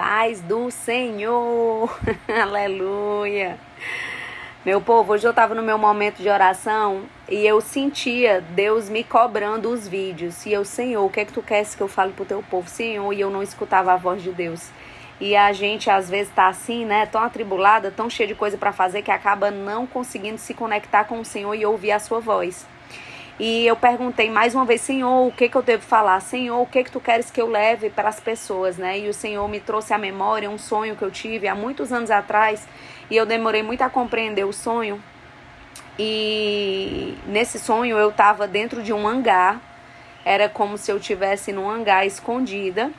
Paz do Senhor, aleluia. Meu povo, hoje eu estava no meu momento de oração e eu sentia Deus me cobrando os vídeos. E eu, Senhor, o que é que tu queres que eu fale pro teu povo, Senhor? E eu não escutava a voz de Deus. E a gente às vezes tá assim, né, tão atribulada, tão cheia de coisa para fazer, que acaba não conseguindo se conectar com o Senhor e ouvir a sua voz. E eu perguntei mais uma vez, Senhor, o que eu devo falar? Senhor, o que tu queres que eu leve para as pessoas, né? E o Senhor me trouxe à memória um sonho que eu tive há muitos anos atrás, e eu demorei muito a compreender o sonho. E nesse sonho eu estava dentro de um hangar, era como se eu estivesse num hangar escondida.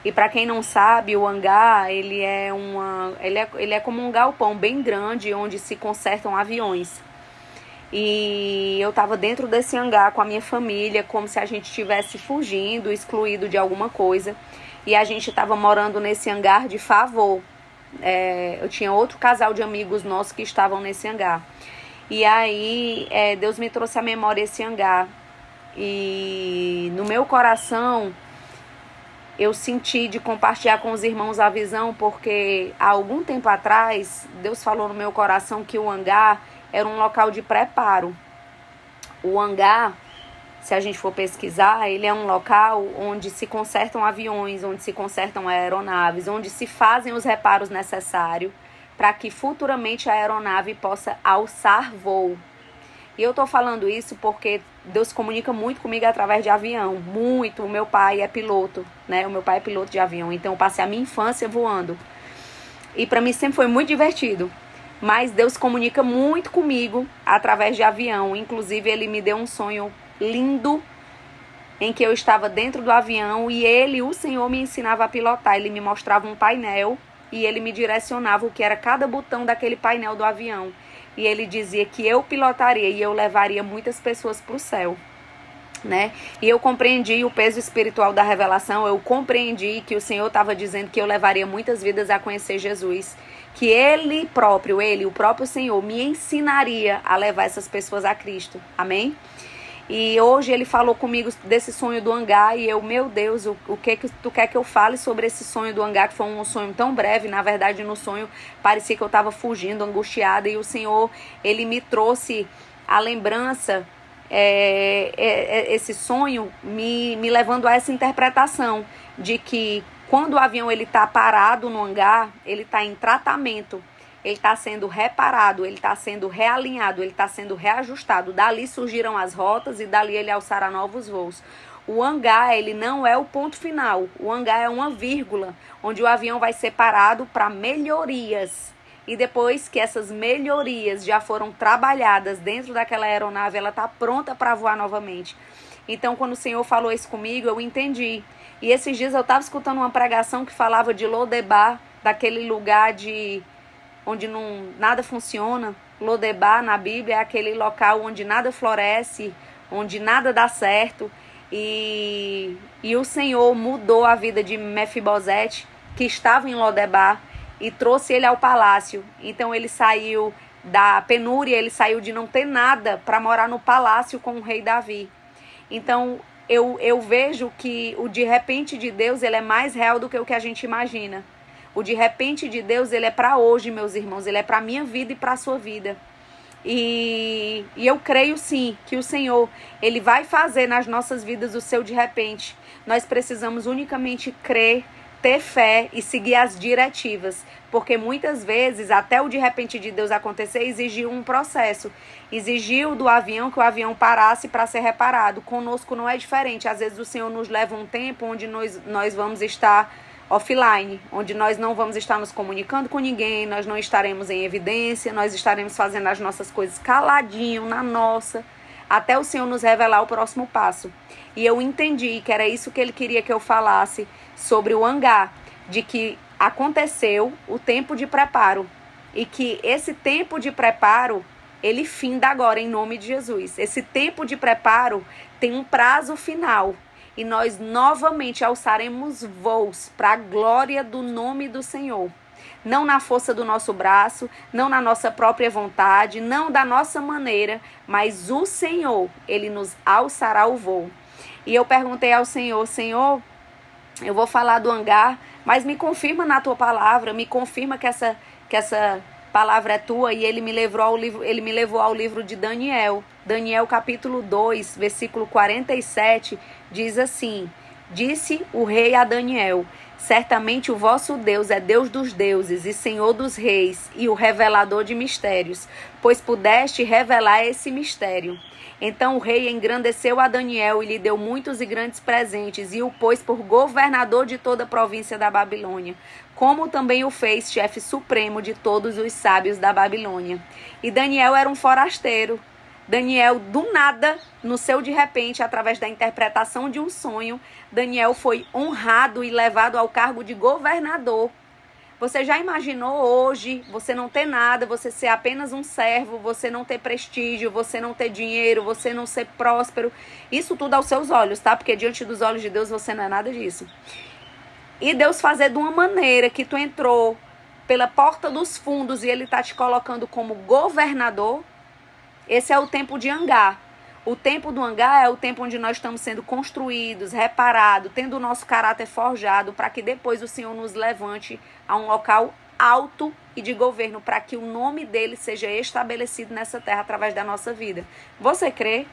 E para quem não sabe, o hangar, ele é como um galpão bem grande onde se consertam aviões. E eu estava dentro desse hangar com a minha família, como se a gente estivesse fugindo, excluído de alguma coisa. E a gente estava morando nesse hangar de favor. Eu tinha outro casal de amigos nossos que estavam nesse hangar. E aí Deus me trouxe à memória esse hangar. E no meu coração eu senti de compartilhar com os irmãos a visão, porque há algum tempo atrás Deus falou no meu coração que o hangar era um local de preparo. O hangar, se a gente for pesquisar, ele é um local onde se consertam aviões, onde se consertam aeronaves, onde se fazem os reparos necessários para que futuramente a aeronave possa alçar voo. E eu tô falando isso porque Deus comunica muito comigo através de avião, muito. O meu pai é piloto, né? O meu pai é piloto de avião, então eu passei a minha infância voando. E para mim sempre foi muito divertido. Mas Deus comunica muito comigo através de avião. Inclusive, Ele me deu um sonho lindo em que eu estava dentro do avião e o Senhor, me ensinava a pilotar. Ele me mostrava um painel e Ele me direcionava o que era cada botão daquele painel do avião. E Ele dizia que eu pilotaria e eu levaria muitas pessoas para o céu, né? E eu compreendi o peso espiritual da revelação. Eu compreendi que o Senhor estava dizendo que eu levaria muitas vidas a conhecer Jesus, que Ele próprio, o próprio Senhor, me ensinaria a levar essas pessoas a Cristo, amém? E hoje Ele falou comigo desse sonho do hangar e eu, meu Deus, o que tu quer que eu fale sobre esse sonho do hangar, que foi um sonho tão breve. Na verdade, no sonho parecia que eu estava fugindo, angustiada, e o Senhor, Ele me trouxe a lembrança, esse sonho me levando a essa interpretação de que quando o avião está parado no hangar, ele está em tratamento, ele está sendo reparado, ele está sendo realinhado, ele está sendo reajustado. Dali surgiram as rotas e dali ele alçará novos voos. O hangar, ele não é o ponto final. O hangar é uma vírgula, onde o avião vai ser parado para melhorias. E depois que essas melhorias já foram trabalhadas dentro daquela aeronave, ela está pronta para voar novamente. Então, quando o Senhor falou isso comigo, eu entendi. E esses dias eu estava escutando uma pregação que falava de Lodebar, daquele lugar onde nada funciona. Lodebar na Bíblia é aquele local onde nada floresce, onde nada dá certo. E o Senhor mudou a vida de Mefibosete, que estava em Lodebar, e trouxe ele ao palácio. Então ele saiu da penúria, ele saiu de não ter nada para morar no palácio com o rei Davi. Então eu vejo que o de repente de Deus, ele é mais real do que o que a gente imagina. O de repente de Deus, ele é para hoje, meus irmãos, ele é para a minha vida e para a sua vida. E eu creio sim que o Senhor, Ele vai fazer nas nossas vidas o seu de repente. Nós precisamos unicamente crer, ter fé e seguir as diretivas, porque muitas vezes até o de repente de Deus acontecer exigiu um processo, exigiu do avião que o avião parasse para ser reparado. Conosco não é diferente. Às vezes o Senhor nos leva um tempo onde nós vamos estar offline, onde nós não vamos estar nos comunicando com ninguém, nós não estaremos em evidência, nós estaremos fazendo as nossas coisas caladinho, na nossa, até o Senhor nos revelar o próximo passo. E eu entendi que era isso que Ele queria que eu falasse sobre o hangar, de que aconteceu o tempo de preparo e que esse tempo de preparo, ele finda agora em nome de Jesus. Esse tempo de preparo tem um prazo final e nós novamente alçaremos voos para a glória do nome do Senhor. Não na força do nosso braço, não na nossa própria vontade, não da nossa maneira, mas o Senhor, Ele nos alçará o voo. E eu perguntei ao Senhor, Senhor, eu vou falar do hangar, Mas me confirma na tua palavra, me confirma que essa palavra é tua. E ele me levou ao livro de Daniel. Daniel capítulo 2, versículo 47, diz assim: disse o rei a Daniel: certamente o vosso Deus é Deus dos deuses e Senhor dos reis e o revelador de mistérios, pois pudeste revelar esse mistério. Então o rei engrandeceu a Daniel e lhe deu muitos e grandes presentes e o pôs por governador de toda a província da Babilônia, como também o fez chefe supremo de todos os sábios da Babilônia. E Daniel era um forasteiro. Daniel, do nada, no seu de repente, através da interpretação de um sonho, Daniel foi honrado e levado ao cargo de governador. Você já imaginou hoje você não ter nada, você ser apenas um servo, você não ter prestígio, você não ter dinheiro, você não ser próspero? Isso tudo aos seus olhos, tá? Porque diante dos olhos de Deus você não é nada disso. E Deus fazer de uma maneira que tu entrou pela porta dos fundos e Ele tá te colocando como governador. Esse é o tempo de hangar. O tempo do hangar é o tempo onde nós estamos sendo construídos, reparados, tendo o nosso caráter forjado, para que depois o Senhor nos levante a um local alto e de governo, para que o nome dele seja estabelecido nessa terra através da nossa vida. Você crê?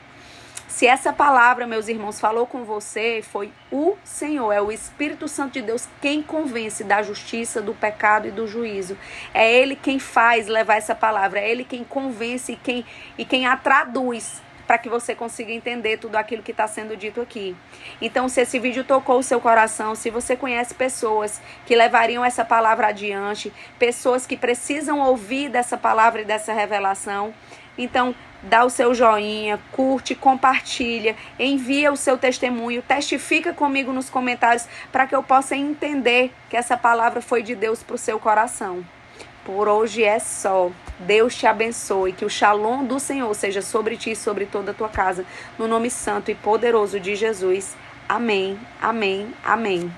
Se essa palavra, meus irmãos, falou com você, foi o Senhor, é o Espírito Santo de Deus quem convence da justiça, do pecado e do juízo. É Ele quem faz levar essa palavra, é Ele quem convence e quem a traduz para que você consiga entender tudo aquilo que está sendo dito aqui. Então, se esse vídeo tocou o seu coração, se você conhece pessoas que levariam essa palavra adiante, pessoas que precisam ouvir dessa palavra e dessa revelação, então dá o seu joinha, curte, compartilha, envia o seu testemunho, testifica comigo nos comentários para que eu possa entender que essa palavra foi de Deus para o seu coração. Por hoje é só. Deus te abençoe, que o shalom do Senhor seja sobre ti e sobre toda a tua casa, no nome santo e poderoso de Jesus. Amém, amém, amém.